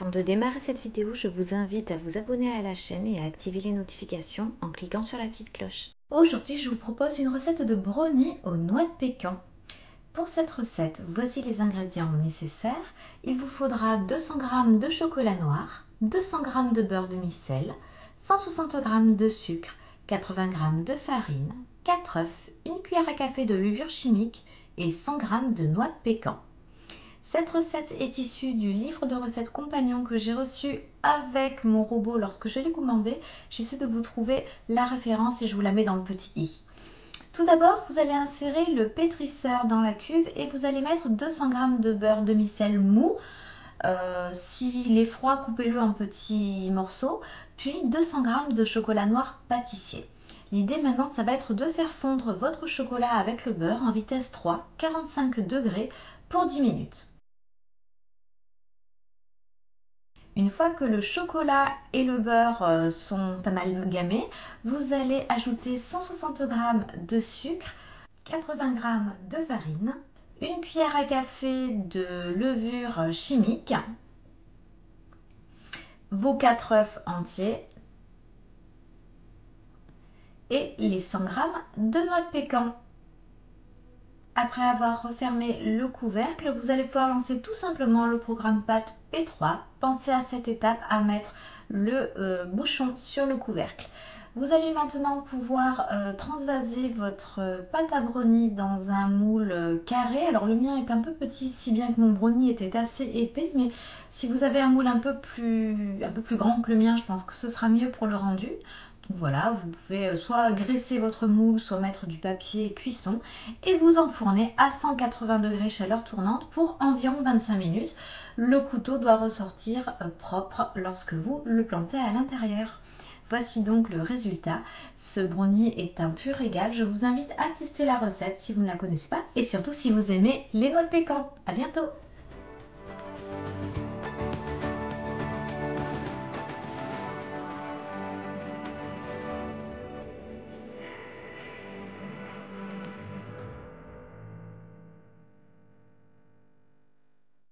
Avant de démarrer cette vidéo, je vous invite à vous abonner à la chaîne et à activer les notifications en cliquant sur la petite cloche. Aujourd'hui, je vous propose une recette de brownie aux noix de pécan. Pour cette recette, voici les ingrédients nécessaires. Il vous faudra 200 g de chocolat noir, 200 g de beurre demi-sel, 160 g de sucre, 80 g de farine, 4 œufs, une cuillère à café de levure chimique et 100 g de noix de pécan. Cette recette est issue du livre de recettes compagnon que j'ai reçu avec mon robot lorsque je l'ai commandé. J'essaie de vous trouver la référence et je vous la mets dans le petit i. Tout d'abord, vous allez insérer le pétrisseur dans la cuve et vous allez mettre 200 g de beurre demi-sel mou. S'il est froid, coupez-le en petits morceaux. Puis 200 g de chocolat noir pâtissier. L'idée maintenant, ça va être de faire fondre votre chocolat avec le beurre en vitesse 3, 45 degrés pour 10 minutes. Une fois que le chocolat et le beurre sont amalgamés, vous allez ajouter 160 g de sucre, 80 g de farine, une cuillère à café de levure chimique, vos 4 œufs entiers et les 100 g de noix de pécan. Après avoir refermé le couvercle, vous allez pouvoir lancer tout simplement le programme pâte P3. Pensez à cette étape à mettre le bouchon sur le couvercle. Vous allez maintenant pouvoir transvaser votre pâte à brownie dans un moule carré. Alors le mien est un peu petit, si bien que mon brownie était assez épais, mais si vous avez un moule un peu plus grand que le mien, je pense que ce sera mieux pour le rendu. Donc voilà, vous pouvez soit graisser votre moule, soit mettre du papier cuisson et vous enfournez à 180 degrés chaleur tournante pour environ 25 minutes. Le couteau doit ressortir propre lorsque vous le plantez à l'intérieur. Voici donc le résultat. Ce brownie est un pur régal. Je vous invite à tester la recette si vous ne la connaissez pas et surtout si vous aimez les noix de pécan. À bientôt!